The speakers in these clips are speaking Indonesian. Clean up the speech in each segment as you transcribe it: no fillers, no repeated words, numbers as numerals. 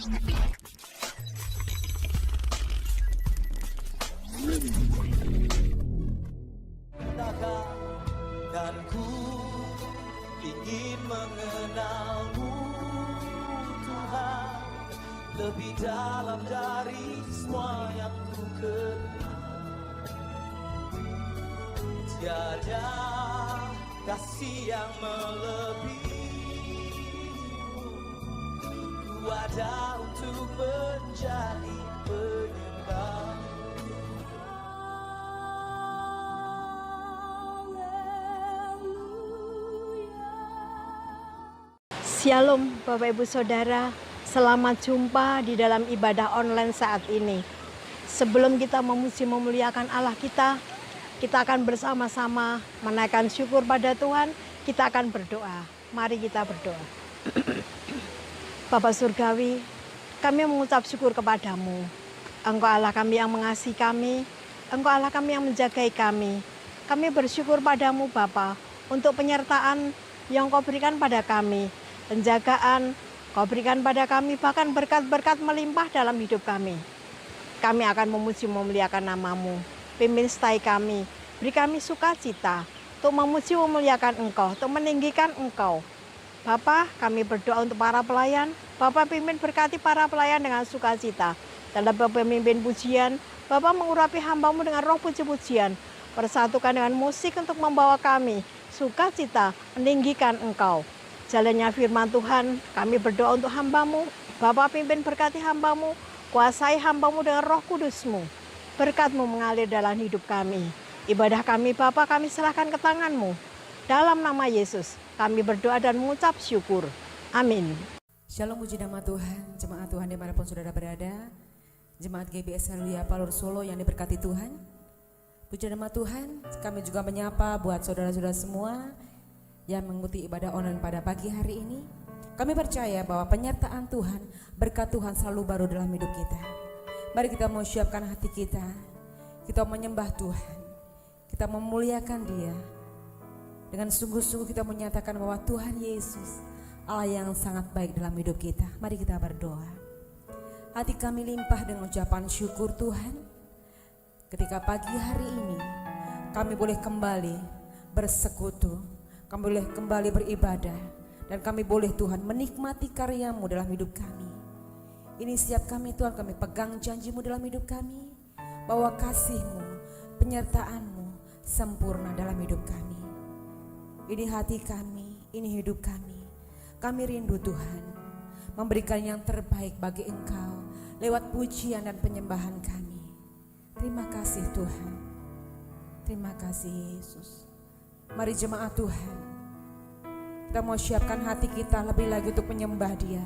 Dan ku ingin mengenalmu Tuhan, lebih dalam dari semua yang ku kenal. Tiada kasih yang melebihimu, ku ada untuk menjadi penyembah. Shalom Bapak Ibu Saudara, selamat jumpa di dalam ibadah online saat ini. Sebelum kita memuji memuliakan Allah kita akan bersama-sama menaikkan syukur pada Tuhan, kita akan berdoa. Mari kita berdoa. Bapa Surgawi, kami mengucap syukur kepadamu. Engkau Allah kami yang mengasihi kami, Engkau Allah kami yang menjagai kami. Kami bersyukur padamu Bapa untuk penyertaan yang Kau berikan pada kami. Penjagaan Kau berikan pada kami, bahkan berkat-berkat melimpah dalam hidup kami. Kami akan memuji memuliakan nama-Mu. Pimpin setai kami, beri kami sukacita untuk memuji memuliakan Engkau, untuk meninggikan Engkau. Bapa, kami berdoa untuk para pelayan. Bapa pimpin berkati para pelayan dengan sukacita. Dalam pemimpin pujian, Bapa mengurapi hamba-Mu dengan roh puji-pujian. Persatukan dengan musik untuk membawa kami sukacita, meninggikan Engkau. Jalannya firman Tuhan, kami berdoa untuk hamba-Mu. Bapa pimpin berkati hamba-Mu, kuasai hamba-Mu dengan roh kudus-Mu. Berkat-Mu mengalir dalam hidup kami. Ibadah kami Bapa kami serahkan ke tangan-Mu. Dalam nama Yesus, kami berdoa dan mengucap syukur. Amin. Shalom, puji nama Tuhan, jemaat Tuhan dimanapun saudara berada. Jemaat GBS Haleluya Palur Solo yang diberkati Tuhan. Puji nama Tuhan, kami juga menyapa buat saudara-saudara semua yang mengikuti ibadah online pada pagi hari ini. Kami percaya bahwa penyertaan Tuhan, berkat Tuhan selalu baru dalam hidup kita. Mari kita mau siapkan hati kita menyembah Tuhan, kita memuliakan Dia. Dengan sungguh-sungguh kita menyatakan bahwa Tuhan Yesus Allah yang sangat baik dalam hidup kita. Mari kita berdoa. Hati kami limpah dengan ucapan syukur Tuhan, ketika pagi hari ini kami boleh kembali bersekutu, kami boleh kembali beribadah, dan kami boleh Tuhan menikmati karya-Mu dalam hidup kami. Ini setiap kami Tuhan, kami pegang janji-Mu dalam hidup kami, bahwa kasih-Mu, penyertaan-Mu sempurna dalam hidup kami. Ini hati kami, ini hidup kami. Kami rindu Tuhan memberikan yang terbaik bagi Engkau lewat pujian dan penyembahan kami. Terima kasih Tuhan, terima kasih Yesus. Mari jemaat Tuhan, kita mau siapkan hati kita lebih lagi untuk menyembah Dia,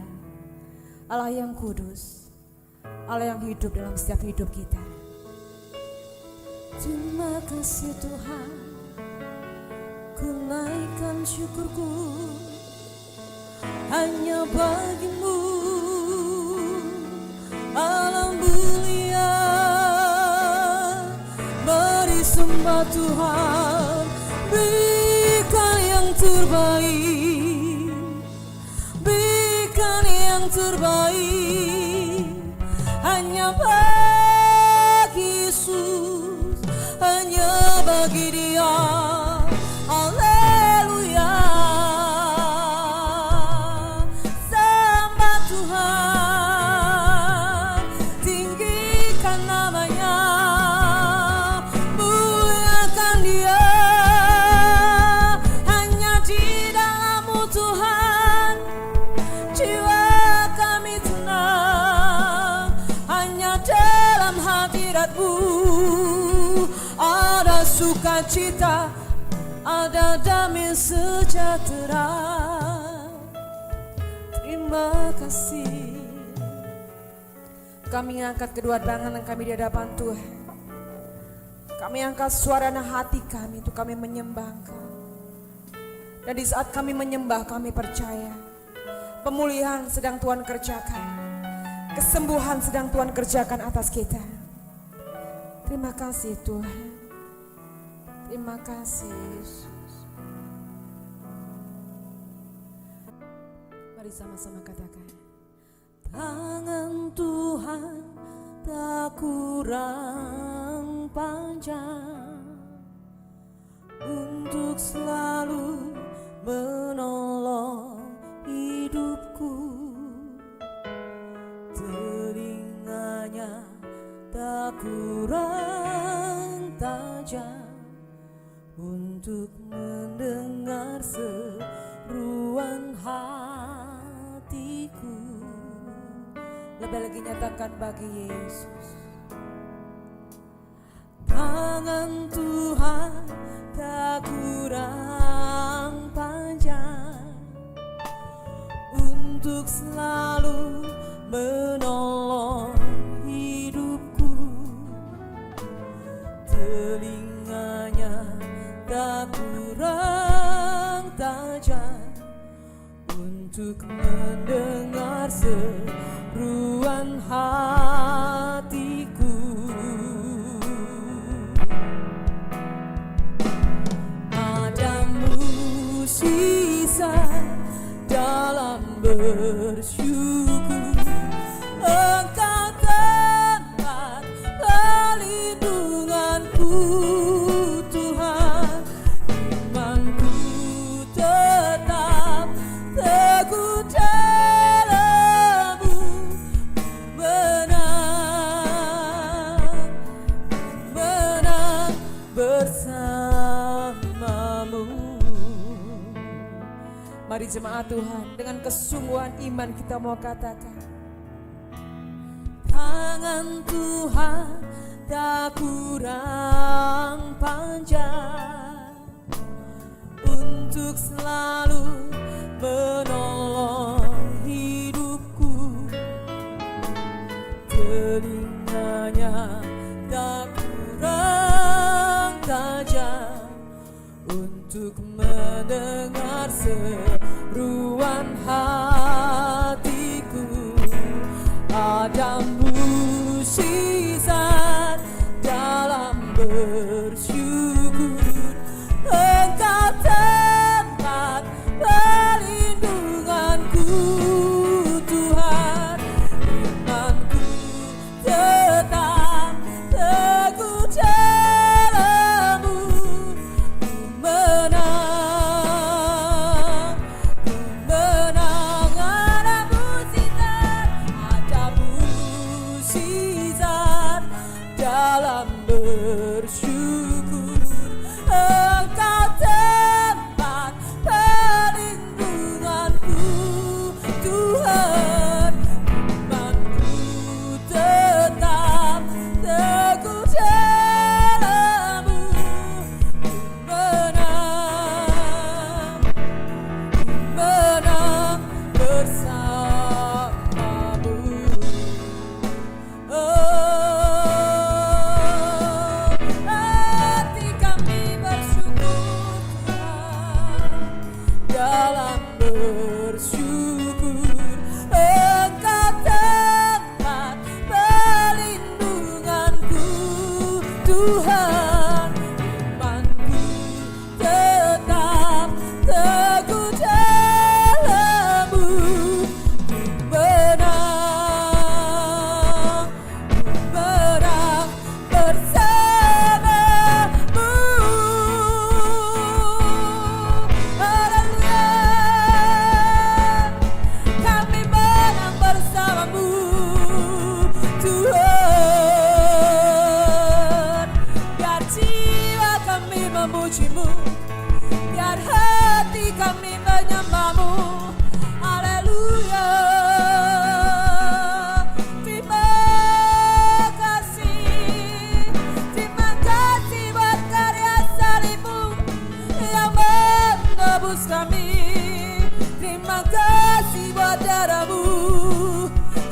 Allah yang kudus, Allah yang hidup dalam setiap hidup kita. Terima kasih Tuhan, ku naikkan syukurku hanya bagi-Mu, Allah mulia. Mari sembah Tuhan, berikan yang terbaik, berikan yang terbaik hanya bagi Yesus, hanya bagi Dia. Haleluya, sembah Tuhan, tinggikan namanya, muliakan Dia. Hanya di dalam-Mu Tuhan, jiwa kami tenang. Hanya dalam hadirat-Mu ada sukacita, ada damai sejahtera. Terima kasih. Kami angkat kedua tangan kami di hadapan Tuhan. Kami angkat suara dan hati kami untuk kami menyembah Engkau. Dan di saat kami menyembah, kami percaya pemulihan sedang Tuhan kerjakan, kesembuhan sedang Tuhan kerjakan atas kita. Terima kasih Tuhan, terima kasih Yesus. Mari sama-sama katakan, Tangan Tuhan tak kurang panjang untuk selalu menolong hidupku. Telinganya tak kurang tajam untuk mendengar seruan hatiku. Lebih lagi nyatakan bagi Yesus. Tangan Tuhan tak kurang panjang untuk selalu menolong hidupku. Telinganya tak kurang tajam untuk mendengar seruan hatiku. Ada mukjizat dalam bersyukur. Engkau tempat perlindunganku, Tuhan. Imanku tetap teguh dalam-Mu. Menang bersamamu. Mari jemaat Tuhan, dengan kesungguhan iman kita mau katakan, tangan Tuhan tak kurang panjang untuk selalu menolong hidupku. Telinganya tak kurang tajam untuk mendengar seruan hatiku. Ada mukjizat dalam bersyukur. Engkau tempat perlindunganku, Tuhan. Imanku tetap teguh dalam-Mu. Menang ada mukjizat dalam bersyukur. Engkau tempat perlindunganku, Tuhan. Imanku tetap teguh dalam-Mu. Menang bersamamu. Hati kami bersyukur, Tuhan. Dalam bersyukur, Engkau tempat perlindunganku, Tuhan. Imanku tetap teguh dalam-Mu. Menang bersamamu. Haleluya. Kami menang bersamamu, Tuhan. Biar jiwa kami memuji-Mu, biar hati kami menyembah-Mu. Haleluya. Terima kasih buat karya salib-Mu yang menebus kami. Terima kasih buat darah-Mu.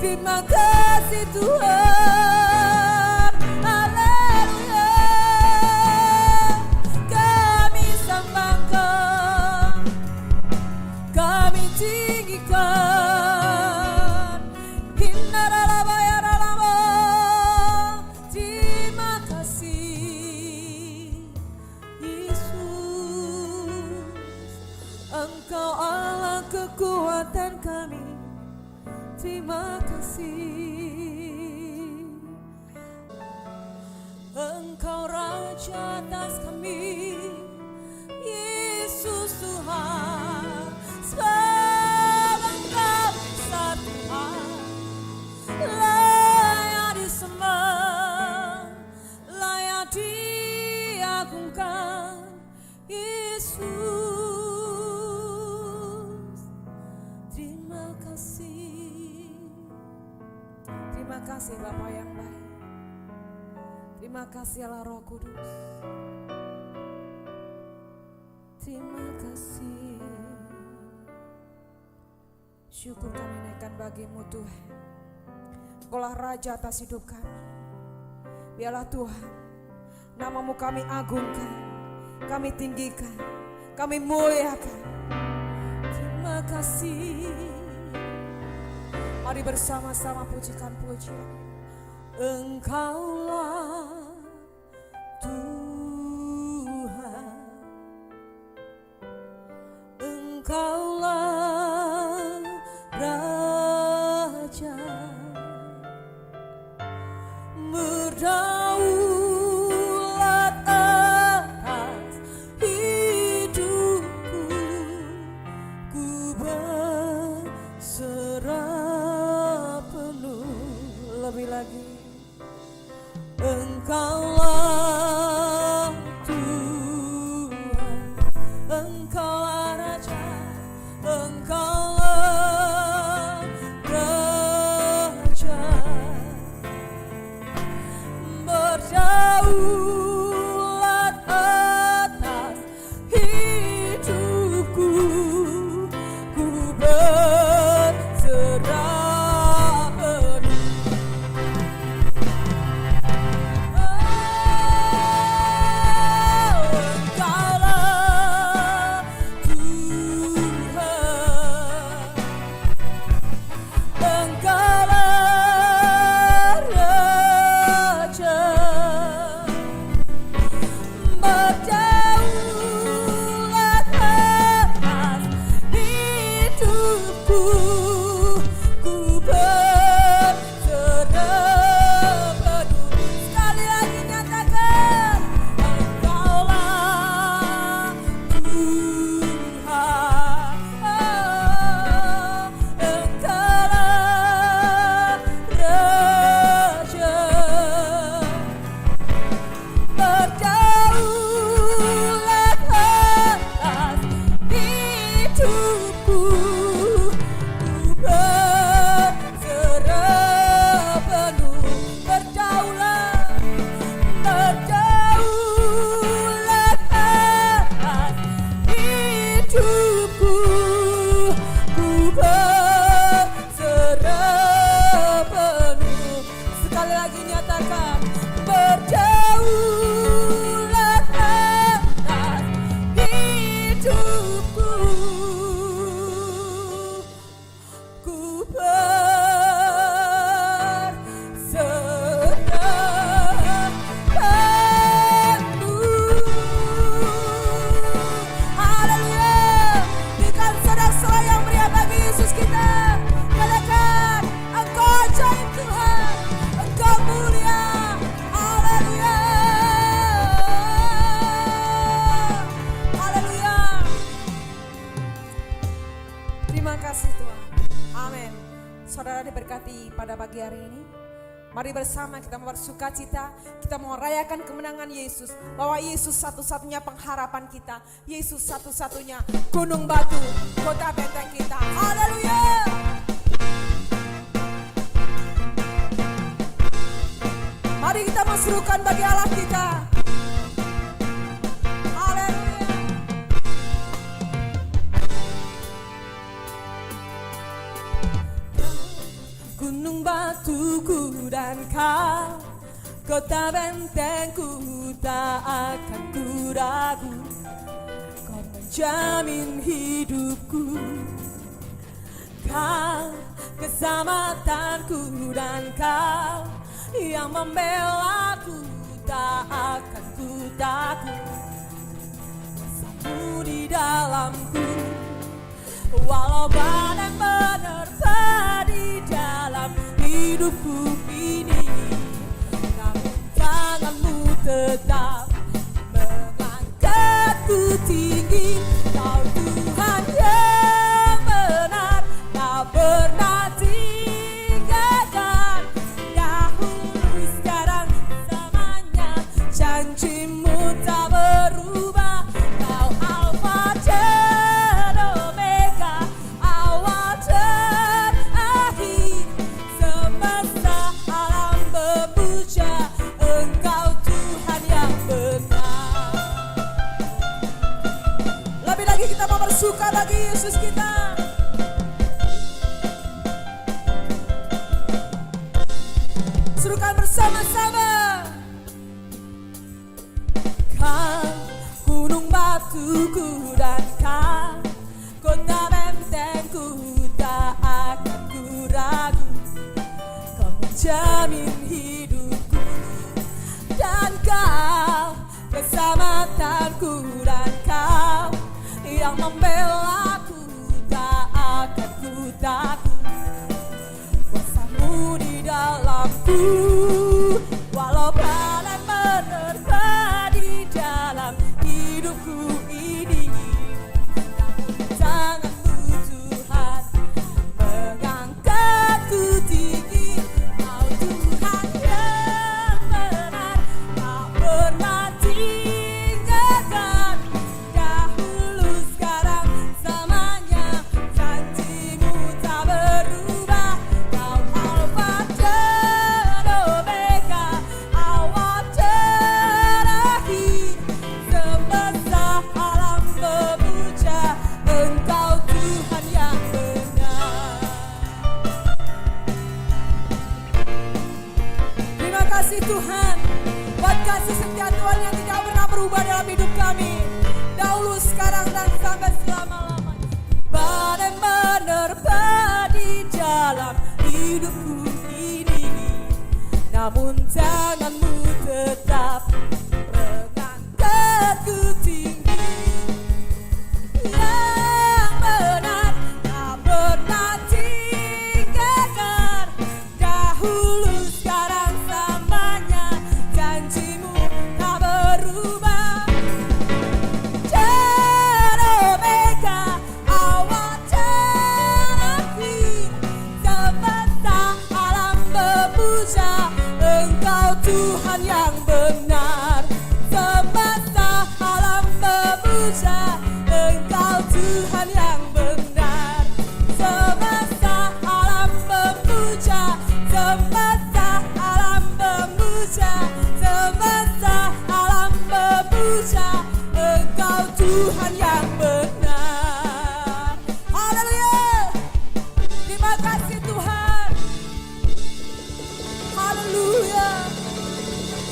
Terima kasih Tuhan. Haleluya. Kami sambangkan, kami tinggikan. Hindaralabayaralama. Terima kasih Yesus. Engkau Allah kekuatan kami. Terima terima kasih. Engkau Raja atas kami, Yesus Tuhan, sebab Engkau besar Tuhan, layak disembah, layak diagungkan, Yesus. Terima kasih. Terima kasih Bapa yang baik. Terima kasih Allah Roh Kudus. Terima kasih. Syukur kami naikkan bagimu Tuhan. Engkaulah Raja atas hidup kami. Biarlah Tuhan, namamu kami agungkan, kami tinggikan, kami muliakan. Terima kasih. Mari bersama-sama pujikan pujian. Engkaulah Tuhan, Engkaulah Raja, berdaulat atas hidupku, ku berserah penuh. Lebih lagi. Engkaulah Tuhan, Engkaulah Raja, Engkaulah Raja, berdaulat atas hidupku, ku berserah penuh. Mari bersama kita mau bersukacita, kita mau rayakan kemenangan Yesus. Bahwa Yesus satu-satunya pengharapan kita, Yesus satu-satunya gunung batu, kota benteng kita. Haleluya. Mari kita menserukan bagi Allah kita. Haleluya. Gunung batuku dan kau, kota bentengku, tak akan ku ragu. Kau menjamin hidupku, kau keselamatanku, dan kau yang membelaku, tak akan ku takut. Kuasamu di dalamku, Walau badai menerpa di dalam hidupku ini, namun tanganmu tetap mengangkatku tinggi. Kau Tuhan yang benar, tak pernah tinggalkan. Dahulu, sekarang, selamanya, janjimu tak berubah. Kau Alfa dan Omega, awal dan akhir. Semesta alam memuja Engkau Tuhan yang benar. Lebih lagi kita mau bersuka bagi Yesus kita. Serukan bersama-sama. Kau gunung batuku dan kau kota bentengku, tak akan ku ragu. Kau menjamin hidupku dan kau keselamatanku, dan kau yang membelaku, tak akan ku takut. Kuasamu di dalamku, walau badai menerpa di dalam hidupku ini, namun tanganmu Tuhan mengangkatku tinggi. Kau Tuhan yang benar, tak pernah tinggalkan. Dahulu, sekarang, selamanya, janjimu tak berubah. Kau Alfa dan Omega, awal dan akhir. Semesta alam memuja Engkau Tuhan yang benar. Terima kasih Tuhan buat kasih setia Tuhan yang tidak pernah berubah dalam hidup kami, dahulu, sekarang, dan sampai selama-lamanya. Badai menerpa di dalam hidupku ini, namun tanganmu tetap mengangkatku tinggi. Yang benar, tak pernah tinggalkan. Dahulu, sekarang, selamanya, janjimu tak berubah. Dan Omega, awal dan akhir. Semesta alam memuja Engkau Tuhan yang benar. Semesta alam memuja Engkau Tuhan yang benar. Semesta alam memuja, semesta alam memuja, semesta alam memuja Engkau Tuhan yang benar. Haleluya. Terima kasih Tuhan. Haleluya.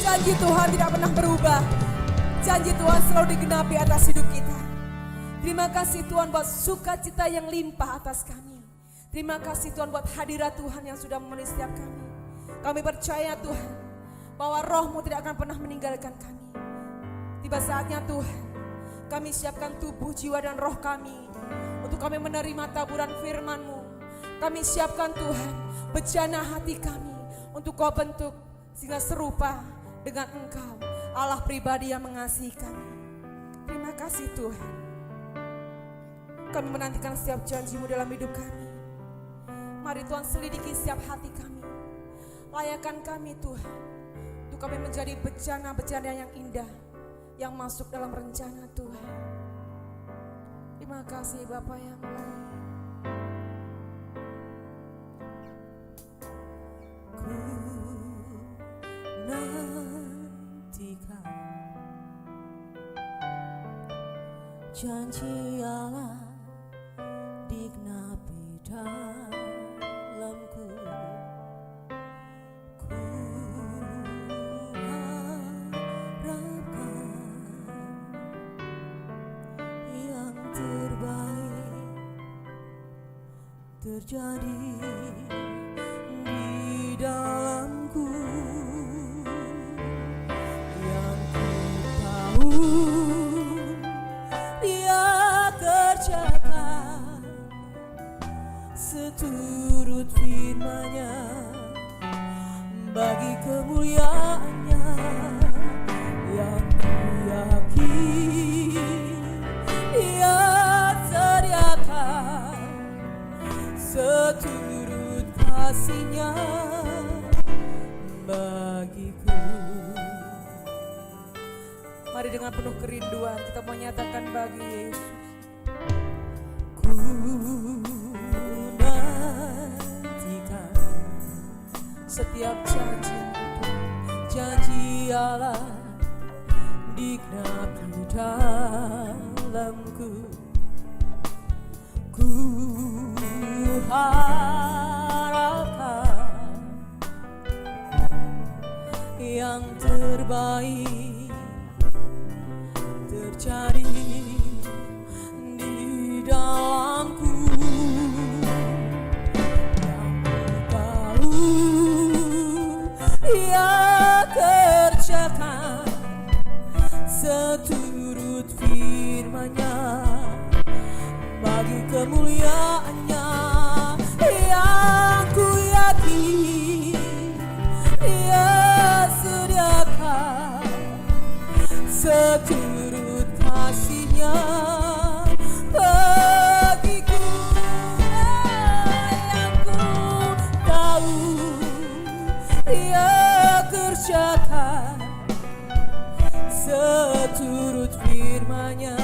Janji Tuhan tidak pernah berubah. Janji Tuhan selalu digenapi atas hidup kita. Terima kasih Tuhan buat sukacita yang limpah atas kami. Terima kasih Tuhan buat hadirat Tuhan yang sudah memenuhi setiap kami. Kami percaya Tuhan bahwa Roh-Mu tidak akan pernah meninggalkan kami. Tiba saatnya Tuhan, kami siapkan tubuh, jiwa, dan roh kami untuk kami menerima taburan firman-Mu. Kami siapkan Tuhan bejana hati kami untuk Kau bentuk sehingga serupa dengan Engkau, Allah pribadi yang mengasihi kami. Terima kasih Tuhan. Kami menantikan setiap janji-Mu dalam hidup kami. Mari Tuhan selidiki setiap hati kami. Layakan kami Tuhan, untuk kami menjadi bejana-bejana yang indah, yang masuk dalam rencana Tuhan. Terima kasih Bapa yang baik. Ku nantikan janji Allah digenapi dalamku. Ku harapkan yang terbaik terjadi di dalamku. Yang ku tahu Dia kerjakan bagi kemuliaannya yang ku yakin Dia sediakan seturut kasih-Nya bagiku. Mari dengan penuh kerinduan kita menyatakan bagi Yesus. Ku nantikan Setiap janji janji Allah digenapi dalamku. Ku harapkan yang terbaik terjadi di dalamku. Yang ku tahu Ia kerjakan seturut firman-Nya bagi kemuliaannya yang ku yakin Ia sediakan seturut kasih-Nya bagiku. Yang ku tahu Ia kerjakan seturut firman-Nya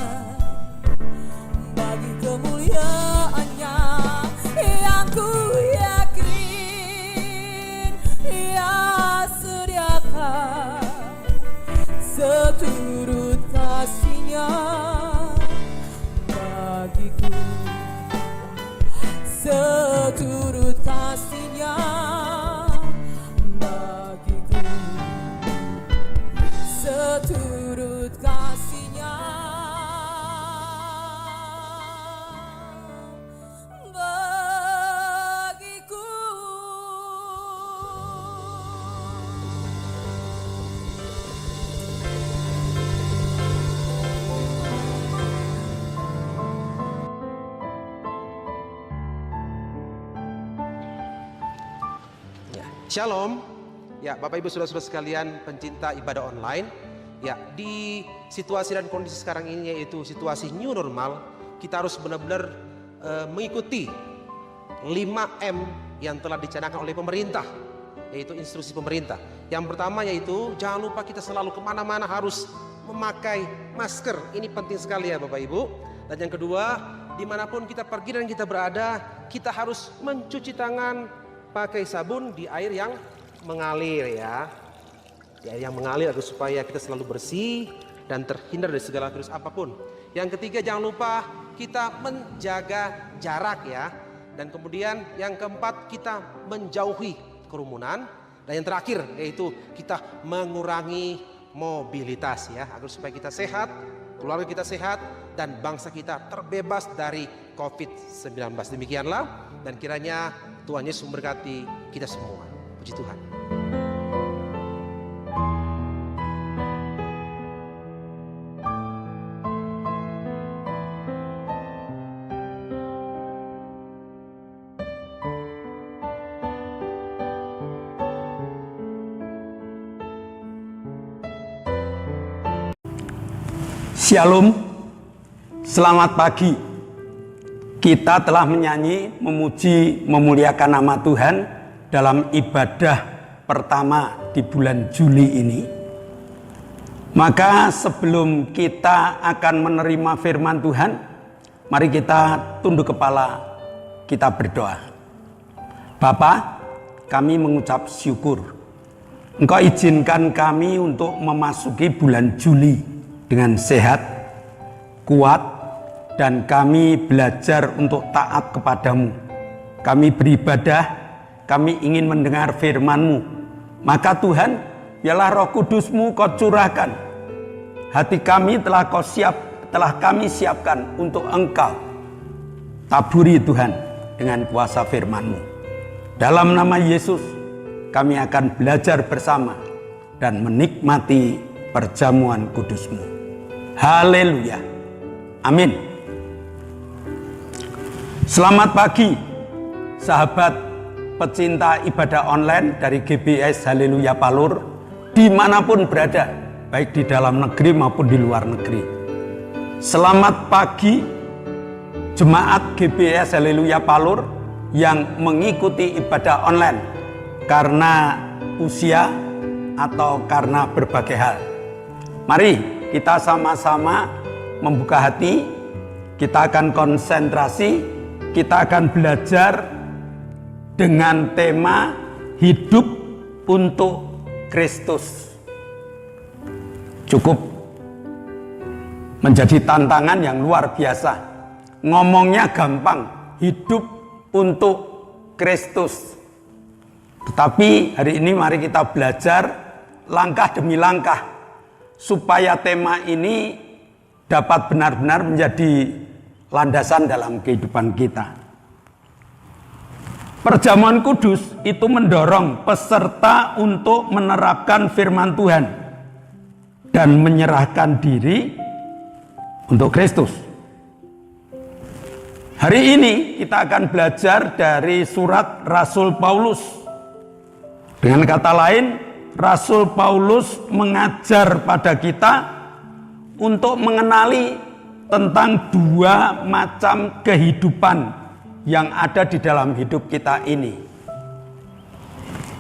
bagi kemuliaannya yang ku yakin Ia sediakan seturut kasih-Nya bagiku. Seturut kasih-Nya bagiku. Seturut kasih-Nya bagiku. Shalom. Ya, Bapak Ibu Saudara-saudara sekalian pencinta ibadah online. Ya, di situasi dan kondisi sekarang ini yaitu situasi new normal, kita harus benar-benar mengikuti 5M yang telah dicanangkan oleh pemerintah, yaitu instruksi pemerintah. Yang pertama yaitu jangan lupa kita selalu kemana-mana harus memakai masker. Ini penting sekali ya Bapak Ibu. Dan yang kedua, dimanapun kita pergi dan kita berada, kita harus mencuci tangan pakai sabun di air yang mengalir ya. Ya, yang mengalir agar supaya kita selalu bersih dan terhindar dari segala virus apapun. Yang ketiga, jangan lupa kita menjaga jarak ya. Dan kemudian yang keempat, kita menjauhi kerumunan. Dan yang terakhir yaitu kita mengurangi mobilitas ya, agar supaya kita sehat, keluarga kita sehat, dan bangsa kita terbebas dari COVID-19. Demikianlah, dan kiranya Tuhan Yesus memberkati kita semua. Puji Tuhan. Shalom, selamat pagi. Kita telah menyanyi, memuji, memuliakan nama Tuhan dalam ibadah pertama di bulan Juli ini. Maka sebelum kita akan menerima firman Tuhan, mari kita tunduk kepala, kita berdoa. Bapa, kami mengucap syukur. Engkau izinkan kami untuk memasuki bulan Juli dengan sehat, kuat, dan kami belajar untuk taat kepadamu. Kami beribadah, kami ingin mendengar firman-Mu. Maka Tuhan, biarlah Roh Kudus-Mu Kau curahkan. Hati kami telah kami siapkan untuk Engkau. Taburi Tuhan dengan kuasa firman-Mu. Dalam nama Yesus, kami akan belajar bersama dan menikmati perjamuan kudus-Mu. Haleluya. Amin. Selamat pagi, sahabat pecinta ibadah online dari GBS Haleluya Palur, dimanapun berada, baik di dalam negeri maupun di luar negeri. Selamat pagi jemaat GBS Haleluya Palur yang mengikuti ibadah online karena usia atau karena berbagai hal. Mari kita sama-sama membuka hati, kita akan konsentrasi, kita akan belajar dengan tema hidup untuk Kristus. Cukup menjadi tantangan yang luar biasa. Ngomongnya gampang, hidup untuk Kristus. Tetapi hari ini mari kita belajar langkah demi langkah supaya tema ini dapat benar-benar menjadi landasan dalam kehidupan kita. Perjamuan kudus itu mendorong peserta untuk menerapkan firman Tuhan dan menyerahkan diri untuk Kristus. Hari ini kita akan belajar dari surat Rasul Paulus. Dengan kata lain, Rasul Paulus mengajar pada kita untuk mengenali tentang dua macam kehidupan yang ada di dalam hidup kita ini.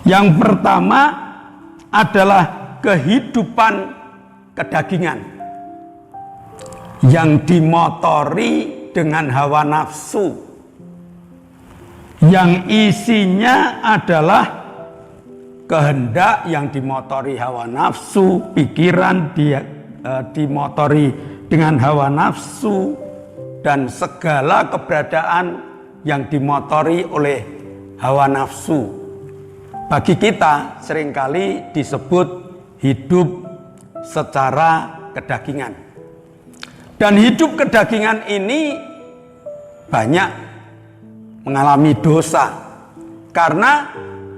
Yang pertama adalah kehidupan kedagingan yang dimotori dengan hawa nafsu, yang isinya adalah kehendak yang dimotori hawa nafsu, pikiran dimotori dengan hawa nafsu, dan segala keberadaan yang dimotori oleh hawa nafsu. Bagi kita seringkali disebut hidup secara kedagingan. Dan hidup kedagingan ini banyak mengalami dosa karena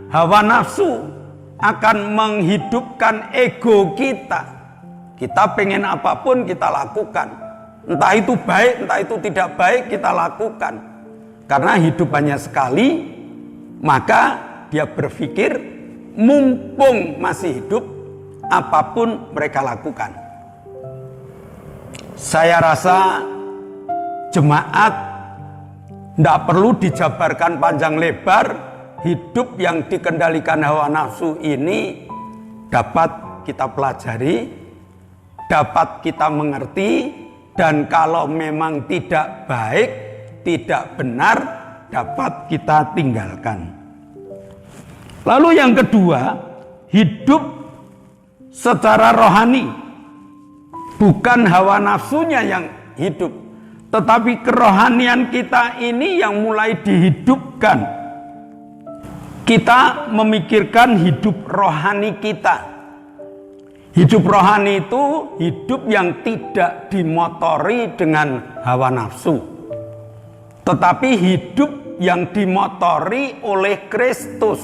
hawa nafsu akan menghidupkan ego kita. Kita pengen apapun kita lakukan. Entah itu baik, entah itu tidak baik, kita lakukan. Karena hidup hanya sekali, maka dia berpikir mumpung masih hidup, apapun mereka lakukan. Saya rasa jemaat tidak perlu dijabarkan panjang lebar. Hidup yang dikendalikan hawa nafsu ini dapat kita pelajari, dapat kita mengerti, dan kalau memang tidak baik, tidak benar, dapat kita tinggalkan. Lalu yang kedua, hidup secara rohani. Bukan hawa nafsunya yang hidup, tetapi kerohanian kita ini yang mulai dihidupkan. Kita memikirkan hidup rohani kita. Hidup rohani itu hidup yang tidak dimotori dengan hawa nafsu, tetapi hidup yang dimotori oleh Kristus.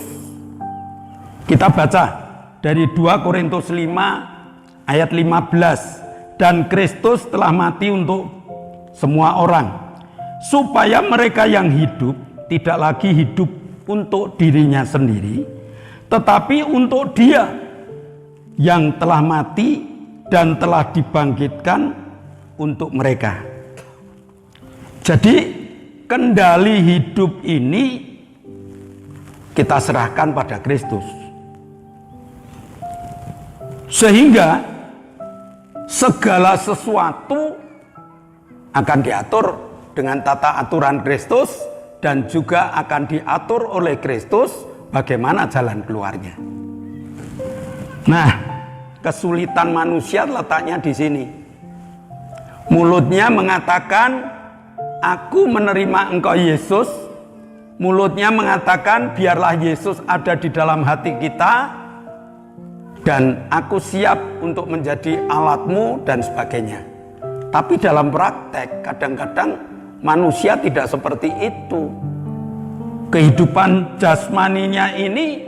Kita baca dari 2 Korintus 5 ayat 15. Dan Kristus telah mati untuk semua orang, supaya mereka yang hidup tidak lagi hidup untuk dirinya sendiri, tetapi untuk Dia yang telah mati dan telah dibangkitkan untuk mereka. Jadi kendali hidup ini kita serahkan pada Kristus, sehingga segala sesuatu akan diatur dengan tata aturan Kristus, dan juga akan diatur oleh Kristus bagaimana jalan keluarnya. Nah, kesulitan manusia letaknya di sini. Mulutnya mengatakan, aku menerima Engkau Yesus. Mulutnya mengatakan, biarlah Yesus ada di dalam hati kita, dan aku siap untuk menjadi alatmu dan sebagainya. Tapi dalam praktek kadang-kadang manusia tidak seperti itu. Kehidupan jasmaninya ini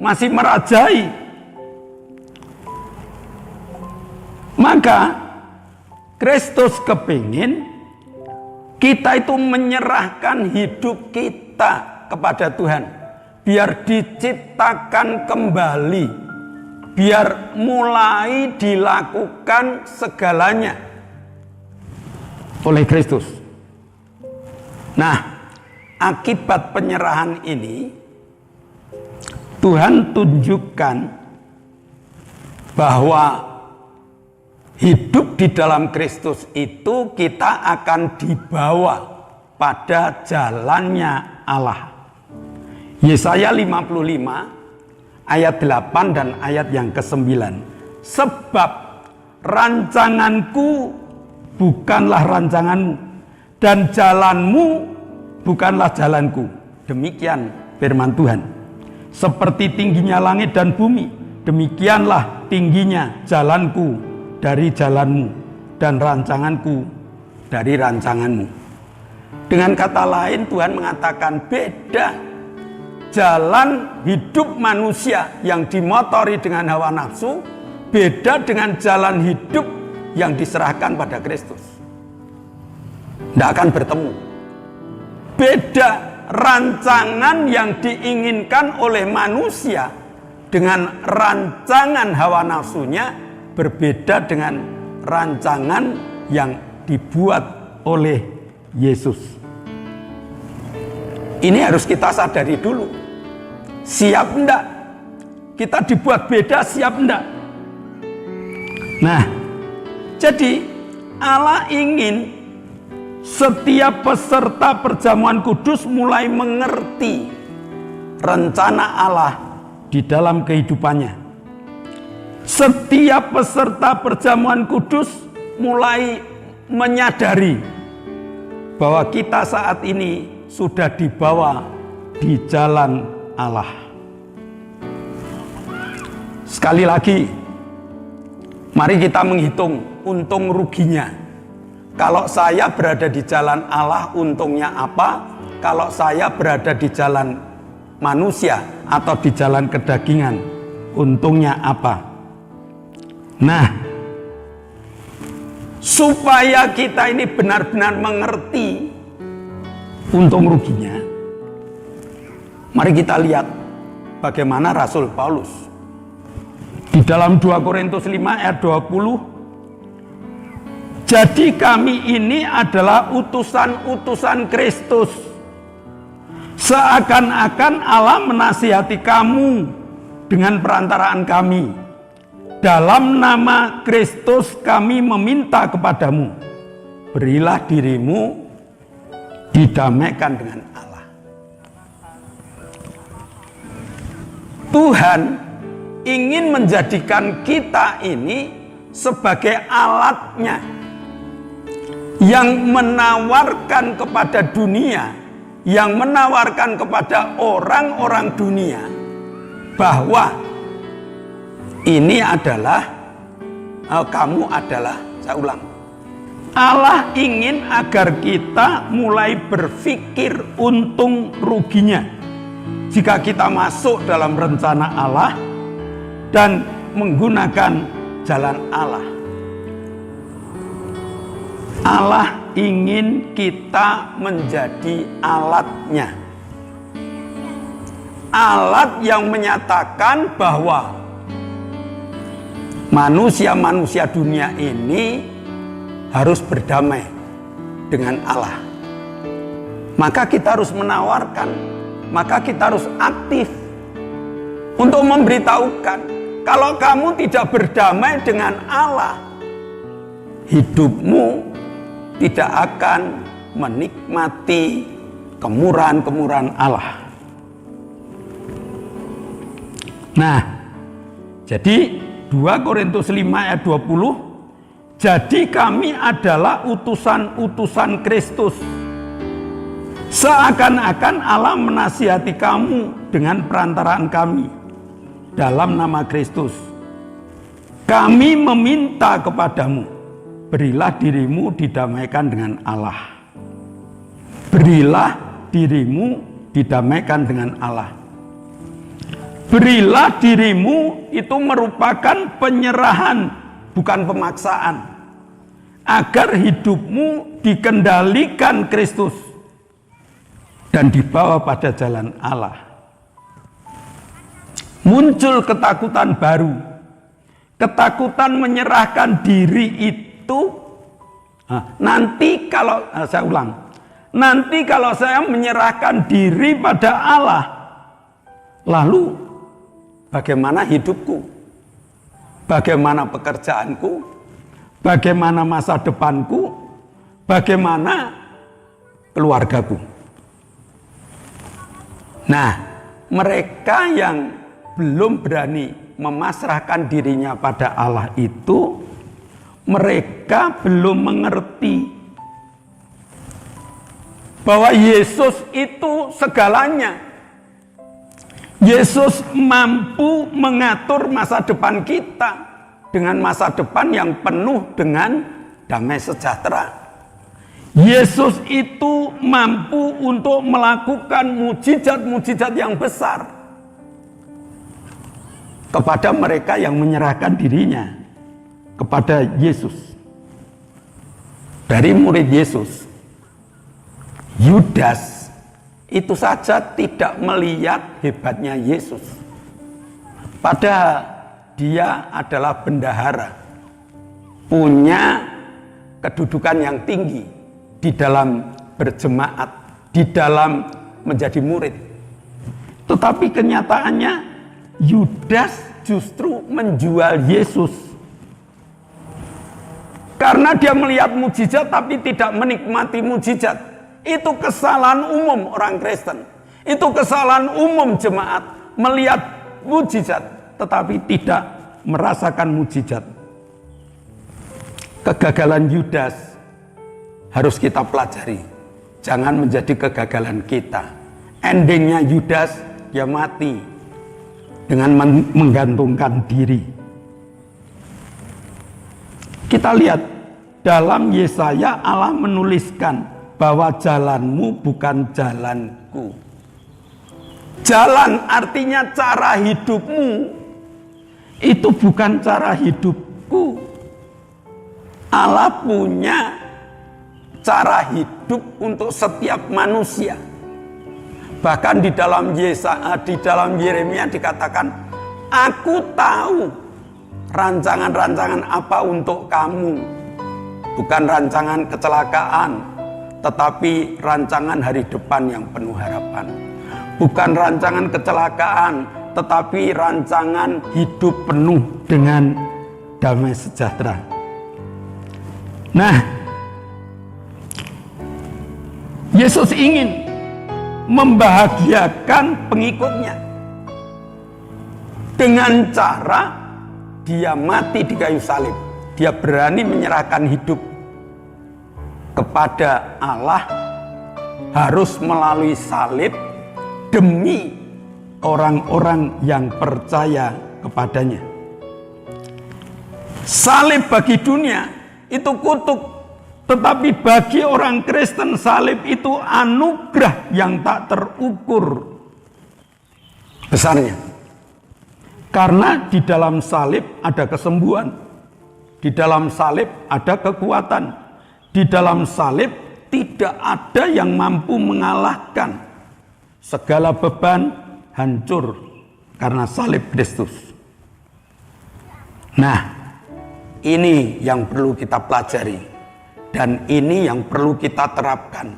masih merajai. Maka Kristus kepingin kita itu menyerahkan hidup kita kepada Tuhan. biar diciptakan kembali, biar mulai dilakukan segalanya oleh Kristus. Nah, akibat penyerahan ini Tuhan tunjukkan bahwa hidup di dalam Kristus itu kita akan dibawa pada jalannya Allah. Yesaya 55 ayat 8 dan ayat yang ke-9. Sebab rancanganku bukanlah rancanganmu, dan jalanmu bukanlah jalanku. Demikian firman Tuhan. Seperti tingginya langit dan bumi, demikianlah tingginya jalanku dari jalanmu, dan rancanganku dari rancanganmu. Dengan kata lain, Tuhan mengatakan beda jalan hidup manusia yang dimotori dengan hawa nafsu, beda dengan jalan hidup yang diserahkan pada Kristus. Tidak akan bertemu. Beda rancangan yang diinginkan oleh manusia dengan rancangan hawa nafsunya, berbeda dengan rancangan yang dibuat oleh Yesus. Ini harus kita sadari dulu. Siap enggak? Kita dibuat beda, siap enggak? Nah, jadi Allah ingin setiap peserta perjamuan kudus mulai mengerti rencana Allah di dalam kehidupannya. Setiap peserta perjamuan kudus mulai menyadari bahwa kita saat ini sudah dibawa di jalan Allah. Sekali lagi, mari kita menghitung untung ruginya. Kalau saya berada di jalan Allah, untungnya apa? Kalau saya berada di jalan manusia atau di jalan kedagingan, untungnya apa? Nah, supaya kita ini benar-benar mengerti untung ruginya, mari kita lihat bagaimana Rasul Paulus di dalam 2 Korintus 5 ayat 20. Jadi kami ini adalah utusan-utusan Kristus, seakan-akan Allah menasihati kamu dengan perantaraan kami. Dalam nama Kristus kami meminta kepadamu, berilah dirimu didamaikan dengan Allah. Tuhan ingin menjadikan kita ini sebagai alatnya yang menawarkan kepada dunia, yang menawarkan kepada orang-orang dunia bahwa ini adalah, kamu adalah, saya ulang, Allah ingin agar kita mulai berpikir untung ruginya jika kita masuk dalam rencana Allah dan menggunakan jalan Allah. Allah ingin kita menjadi alatnya, alat yang menyatakan bahwa manusia-manusia dunia ini harus berdamai dengan Allah. Maka kita harus menawarkan, maka kita harus aktif untuk memberitahukan, kalau kamu tidak berdamai dengan Allah, hidupmu tidak akan menikmati kemurahan-kemurahan Allah. Nah, jadi 2 Korintus 5 ayat 20, jadi kami adalah utusan-utusan Kristus, seakan-akan Allah menasihati kamu dengan perantaraan kami. Dalam nama Kristus kami meminta kepadamu, berilah dirimu didamaikan dengan Allah. Berilah dirimu didamaikan dengan Allah. Berilah dirimu itu merupakan penyerahan, bukan pemaksaan, agar hidupmu dikendalikan Kristus dan dibawa pada jalan Allah. Muncul ketakutan baru. Ketakutan menyerahkan diri itu nanti kalau saya ulang. Nanti kalau saya menyerahkan diri pada Allah, lalu bagaimana hidupku? Bagaimana pekerjaanku? Bagaimana masa depanku? Bagaimana keluargaku? Nah, mereka yang belum berani memasrahkan dirinya pada Allah itu, mereka belum mengerti bahwa Yesus itu segalanya. Yesus mampu mengatur masa depan kita dengan masa depan yang penuh dengan damai sejahtera. Yesus itu mampu untuk melakukan mujizat-mujizat yang besar kepada mereka yang menyerahkan dirinya kepada Yesus. Dari murid Yesus, Yudas itu saja tidak melihat hebatnya Yesus. Padahal dia adalah bendahara, punya kedudukan yang tinggi di dalam berjemaat, di dalam menjadi murid. Tetapi kenyataannya Yudas justru menjual Yesus. Karena dia melihat mujizat tapi tidak menikmati mujizat. Itu kesalahan umum orang Kristen. Itu kesalahan umum jemaat, melihat mujizat tetapi tidak merasakan mujizat. Kegagalan Yudas harus kita pelajari. Jangan menjadi kegagalan kita. Endingnya Yudas, dia mati dengan menggantungkan diri. Kita lihat dalam Yesaya, Allah menuliskan bahwa jalanmu bukan jalanku. Jalan artinya cara hidupmu. Itu bukan cara hidupku. Allah punya cara hidup untuk setiap manusia. Bahkan di dalam Yeremia dikatakan, aku tahu rancangan-rancangan apa untuk kamu. Bukan rancangan kecelakaan, tetapi rancangan hari depan yang penuh harapan. Bukan rancangan kecelakaan, tetapi rancangan hidup penuh dengan damai sejahtera. Nah, Yesus ingin membahagiakan pengikutnya dengan cara dia mati di kayu salib. Dia berani menyerahkan hidup kepada Allah, harus melalui salib demi orang-orang yang percaya kepadanya. Salib bagi dunia itu kutuk, tetapi bagi orang Kristen salib itu anugerah yang tak terukur besarnya. Karena di dalam salib ada kesembuhan, di dalam salib ada kekuatan, di dalam salib tidak ada yang mampu mengalahkan. Segala beban hancur karena salib Kristus. Nah, ini yang perlu kita pelajari dan ini yang perlu kita terapkan.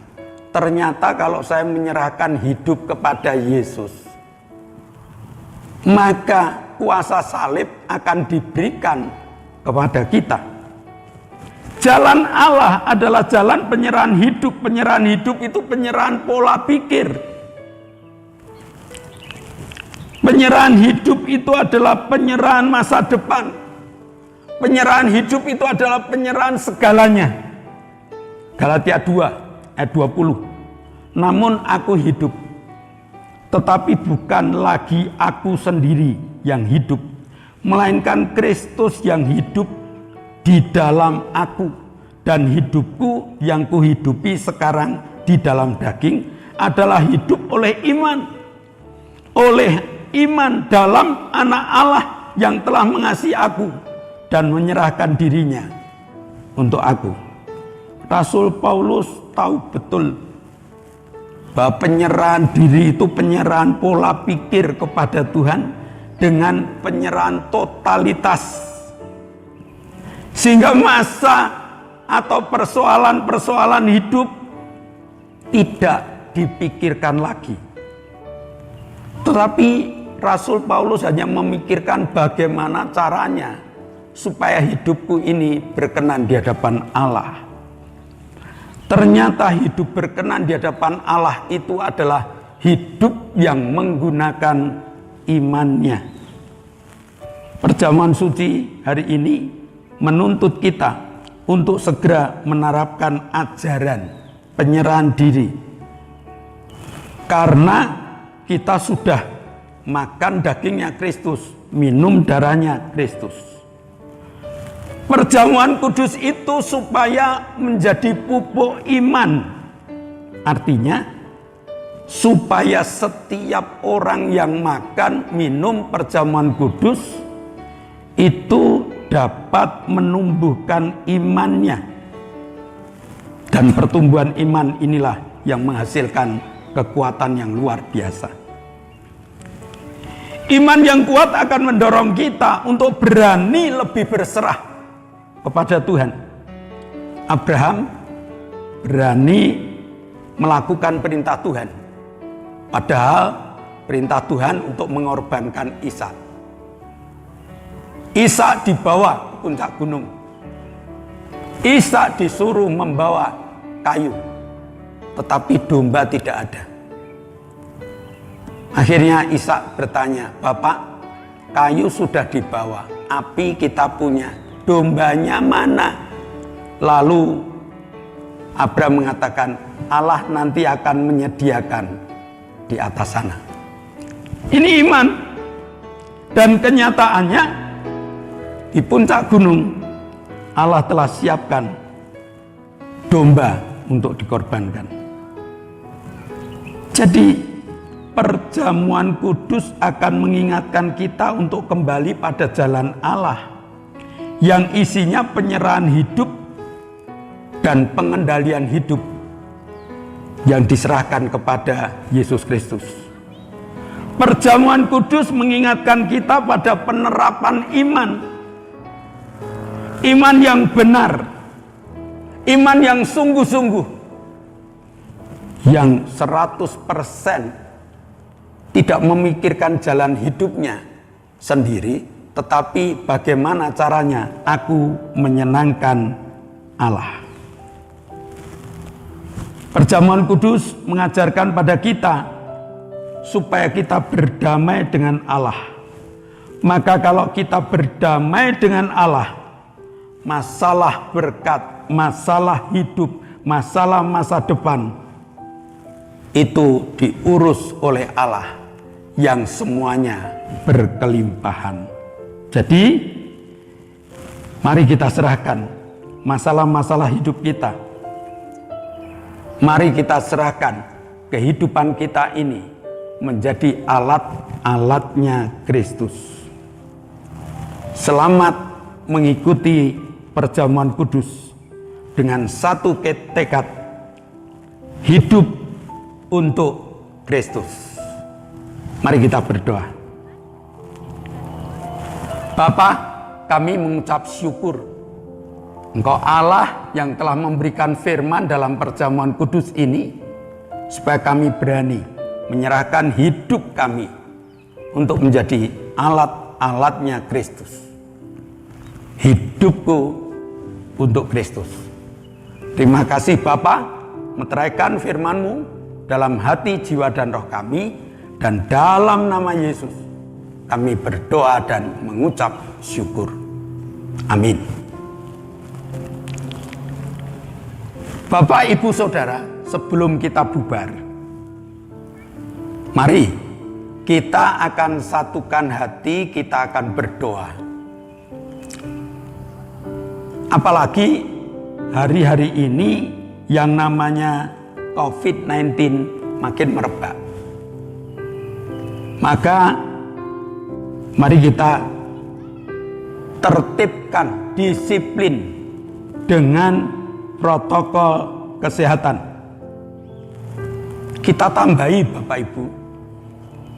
Ternyata kalau saya menyerahkan hidup kepada Yesus, maka kuasa salib akan diberikan kepada kita. Jalan Allah adalah jalan penyerahan hidup. Penyerahan hidup itu penyerahan pola pikir. Penyerahan hidup itu adalah penyerahan masa depan. Penyerahan hidup itu adalah penyerahan segalanya. Galatia 2 ayat 20. Namun aku hidup, tetapi bukan lagi aku sendiri yang hidup, melainkan Kristus yang hidup di dalam aku. Dan hidupku yang kuhidupi sekarang di dalam daging adalah hidup oleh iman. Oleh iman dalam Anak Allah yang telah mengasihi aku dan menyerahkan dirinya untuk aku. Rasul Paulus tahu betul bahwa penyerahan diri itu penyerahan pola pikir kepada Tuhan dengan penyerahan totalitas. Sehingga masa atau persoalan-persoalan hidup tidak dipikirkan lagi. Tetapi Rasul Paulus hanya memikirkan bagaimana caranya supaya hidupku ini berkenan di hadapan Allah. Ternyata hidup berkenan di hadapan Allah itu adalah hidup yang menggunakan imannya. Perjamuan suci hari ini menuntut kita untuk segera menerapkan ajaran penyerahan diri. Karena kita sudah makan dagingnya Kristus, minum darahnya Kristus. Perjamuan kudus itu supaya menjadi pupuk iman. Artinya, supaya setiap orang yang makan, minum perjamuan kudus itu dapat menumbuhkan imannya. Dan pertumbuhan iman inilah yang menghasilkan kekuatan yang luar biasa. Iman yang kuat akan mendorong kita untuk berani lebih berserah kepada Tuhan. Abraham berani melakukan perintah Tuhan, padahal perintah Tuhan untuk mengorbankan Ishak. Ishak dibawa ke puncak gunung. Ishak disuruh membawa kayu, tetapi domba tidak ada. Akhirnya Ishak bertanya, "Bapak, kayu sudah dibawa, api kita punya, dombanya mana?" Lalu Abraham mengatakan, "Allah nanti akan menyediakan di atas sana." Ini iman. Dan kenyataannya di puncak gunung Allah telah siapkan domba untuk dikorbankan. Jadi perjamuan kudus akan mengingatkan kita untuk kembali pada jalan Allah yang isinya penyerahan hidup dan pengendalian hidup yang diserahkan kepada Yesus Kristus. Perjamuan kudus mengingatkan kita pada penerapan iman. Iman yang benar, iman yang sungguh-sungguh, yang 100% tidak memikirkan jalan hidupnya sendiri, tetapi bagaimana caranya aku menyenangkan Allah. Perjamuan kudus mengajarkan pada kita supaya kita berdamai dengan Allah. Maka kalau kita berdamai dengan Allah, masalah berkat, masalah hidup, masalah masa depan itu diurus oleh Allah yang semuanya berkelimpahan. Jadi mari kita serahkan masalah-masalah hidup kita. Mari kita serahkan kehidupan kita ini menjadi alat-alatnya Kristus. Selamat mengikuti perjamuan kudus dengan satu tekad, hidup untuk Kristus. Mari kita berdoa. Bapa, kami mengucap syukur Engkau Allah yang telah memberikan firman dalam perjamuan kudus ini, supaya kami berani menyerahkan hidup kami untuk menjadi alat-alatnya Kristus. Hidupku untuk Kristus. Terima kasih Bapa, meteraikan firman-Mu dalam hati, jiwa, dan roh kami, dan dalam nama Yesus kami berdoa dan mengucap syukur. Amin. Bapak, Ibu, Saudara, sebelum kita bubar, mari kita akan satukan hati, kita akan berdoa. Apalagi hari-hari ini yang namanya COVID-19 makin merebak. Maka mari kita tertibkan, disiplin dengan protokol kesehatan. Kita tambahi Bapak Ibu,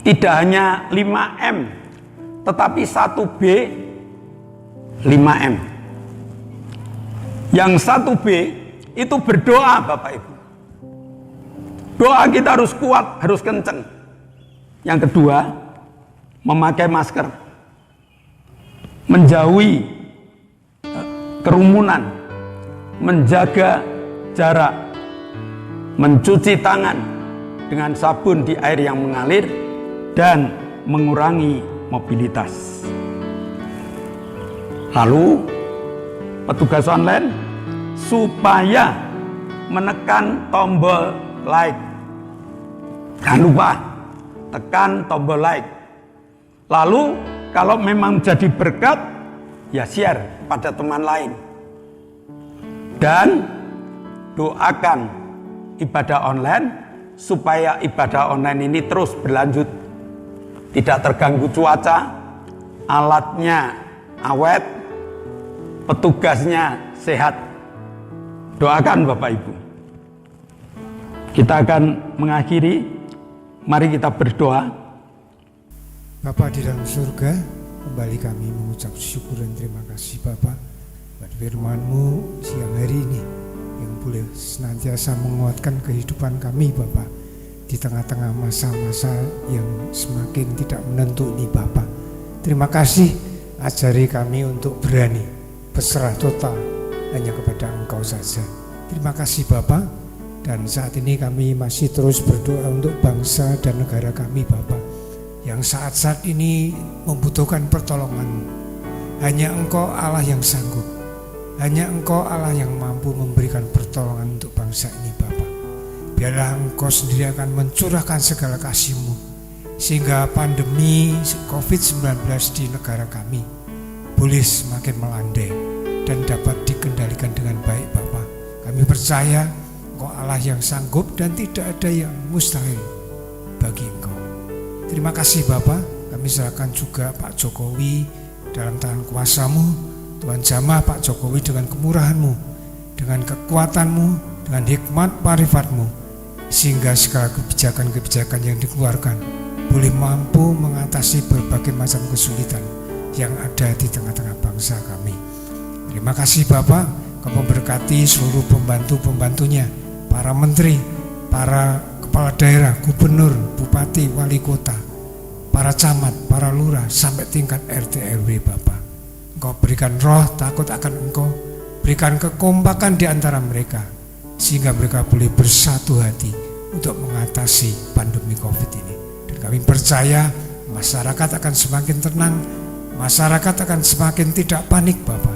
tidak hanya 5M, tetapi 1B 5M. Yang 1B itu berdoa, Bapak Ibu. Doa kita harus kuat, harus kenceng. Yang kedua, memakai masker, menjauhi kerumunan, menjaga jarak, mencuci tangan dengan sabun di air yang mengalir, dan mengurangi mobilitas. Lalu petugas online supaya menekan tombol like. Jangan lupa tekan tombol like. Lalu kalau memang jadi berkat, ya share pada teman lain. Dan doakan ibadah online supaya ibadah online ini terus berlanjut. Tidak terganggu cuaca, alatnya awet, petugasnya sehat. Doakan Bapak Ibu. Kita akan mengakhiri, mari kita berdoa. Bapa di dalam surga, kembali kami mengucap syukur dan terima kasih Bapa buat firman-Mu siang hari ini yang boleh senantiasa menguatkan kehidupan kami Bapa di tengah-tengah masa-masa yang semakin tidak menentu ini Bapa. Terima kasih, ajari kami untuk berani berserah total hanya kepada Engkau saja. Terima kasih Bapa. Dan saat ini kami masih terus berdoa untuk bangsa dan negara kami Bapa, yang saat-saat ini membutuhkan pertolongan-Mu. Hanya Engkau Allah yang sanggup, hanya Engkau Allah yang mampu memberikan pertolongan untuk bangsa ini Bapa. Biarlah Engkau sendiri akan mencurahkan segala kasih-Mu, sehingga pandemi COVID-19 di negara kami boleh semakin melandai dan dapat dikendalikan dengan baik Bapa. Kami percaya Engkau Allah yang sanggup dan tidak ada yang mustahil bagi Engkau. Terima kasih Bapa. Kami serahkan juga Pak Jokowi dalam tangan kuasa-Mu. Tuhan jamah Pak Jokowi dengan kemurahan-Mu, dengan kekuatan-Mu, dengan hikmat marifat-Mu, sehingga segala kebijakan-kebijakan yang dikeluarkan boleh mampu mengatasi berbagai macam kesulitan yang ada di tengah-tengah bangsa kami. Terima kasih Bapa. Kau memberkati seluruh pembantu-pembantunya, para menteri, para kepala daerah, gubernur, bupati, wali kota, para camat, para lurah, sampai tingkat RT RW Bapa. Engkau berikan roh takut akan Engkau, berikan kekompakan di antara mereka, sehingga mereka boleh bersatu hati untuk mengatasi pandemi COVID ini. Dan kami percaya masyarakat akan semakin tenang, masyarakat akan semakin tidak panik Bapa,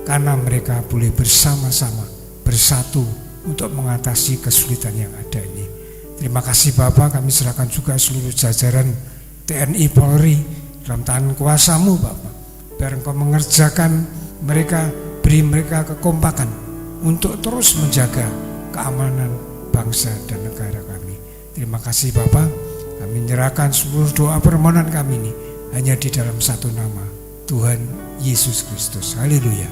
karena mereka boleh bersama-sama bersatu untuk mengatasi kesulitan yang ada ini. Terima kasih Bapak, kami serahkan juga seluruh jajaran TNI Polri dalam tangan kuasa-Mu Bapak. Biar Engkau mengerjakan mereka, beri mereka kekompakan untuk terus menjaga keamanan bangsa dan negara kami. Terima kasih Bapak, kami menyerahkan seluruh doa permohonan kami ini hanya di dalam satu nama, Tuhan Yesus Kristus. Haleluya.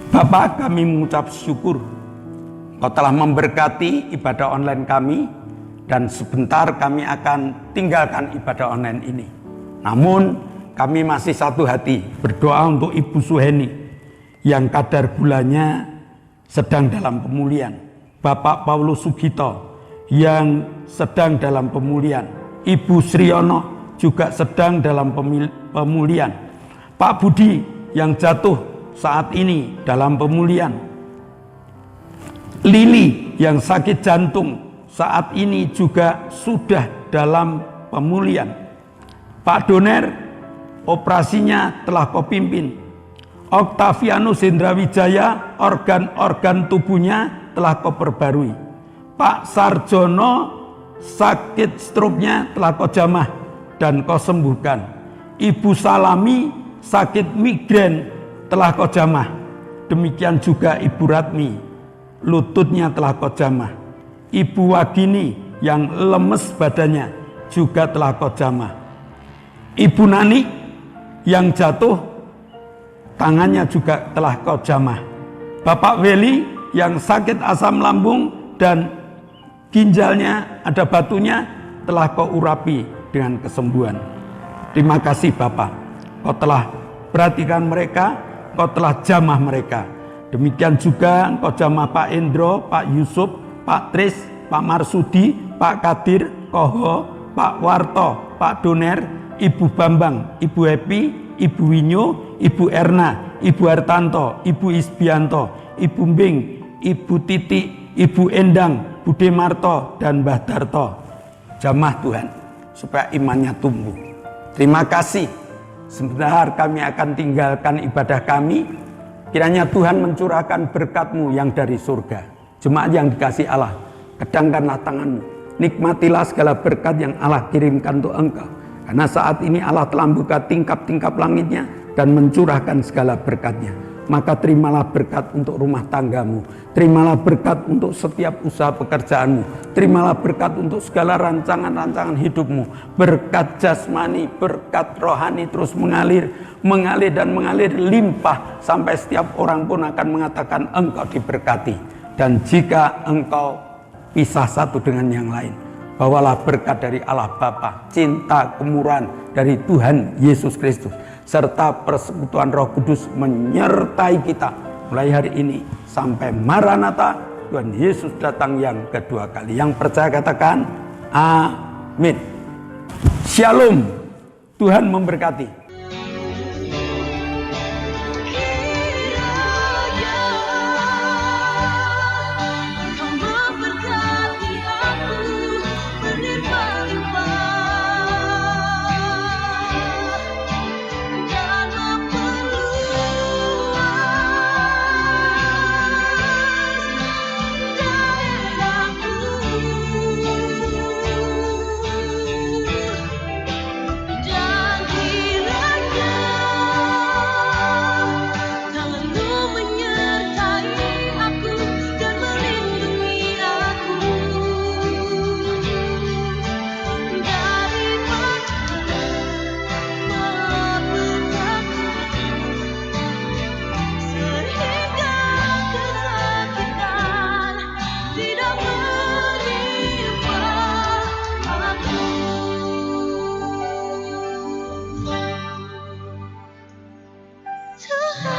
Bapak, kami mengucap syukur Kau telah memberkati ibadah online kami, dan sebentar kami akan tinggalkan ibadah online ini. Namun kami masih satu hati berdoa untuk Ibu Suheni yang kadar gulanya sedang dalam pemulihan, Bapak Paulus Sugito yang sedang dalam pemulihan, Ibu Sriono juga sedang dalam pemulihan, Pak Budi yang jatuh saat ini dalam pemulihan, Lili yang sakit jantung saat ini juga sudah dalam pemulihan. Pak Doner, operasinya telah Kau pimpin. Oktavianus Hendrawijaya, organ-organ tubuhnya telah Kau perbarui. Pak Sarjono, sakit stroke-nya telah Kau jamah dan Kau sembuhkan. Ibu Salami, sakit migrain telah Kau jamah. Demikian juga Ibu Ratmi, lututnya telah Kau jamah. Ibu Wagini yang lemes badannya juga telah Kau jamah. Ibu Nani yang jatuh, tangannya juga telah Kau jamah. Bapak Weli yang sakit asam lambung dan ginjalnya ada batunya telah Kau urapi dengan kesembuhan. Terima kasih Bapa, Kau telah perhatikan mereka, Kau telah jamah mereka. Demikian juga Engkau jamah Pak Endro, Pak Yusuf, Pak Tris, Pak Marsudi, Pak Kadir, Koho, Pak Warto, Pak Doner, Ibu Bambang, Ibu Happy, Ibu Winyo, Ibu Erna, Ibu Hartanto, Ibu Isbianto, Ibu Mbing, Ibu Titik, Ibu Endang, Bude Marto, dan Mbah Darto. Jamah Tuhan, supaya imannya tumbuh. Terima kasih. Sebentar kami akan tinggalkan ibadah kami. Kiranya Tuhan mencurahkan berkat-Mu yang dari surga. Jemaat yang dikasih Allah, kedangkanlah tanganmu. Nikmatilah segala berkat yang Allah kirimkan untuk engkau. Karena saat ini Allah telah membuka tingkap-tingkap langitnya dan mencurahkan segala berkat-Nya. Maka terimalah berkat untuk rumah tanggamu. Terimalah berkat untuk setiap usaha pekerjaanmu. Terimalah berkat untuk segala rancangan-rancangan hidupmu. Berkat jasmani, berkat rohani terus mengalir dan mengalir limpah. Sampai setiap orang pun akan mengatakan engkau diberkati. Dan jika engkau pisah satu dengan yang lain, bawalah berkat dari Allah Bapa, cinta, kemurahan dari Tuhan Yesus Kristus, serta persekutuan Roh Kudus menyertai kita mulai hari ini sampai Maranatha, Tuhan Yesus datang yang kedua kali. Yang percaya katakan amin. Shalom. Tuhan memberkati. Tuhan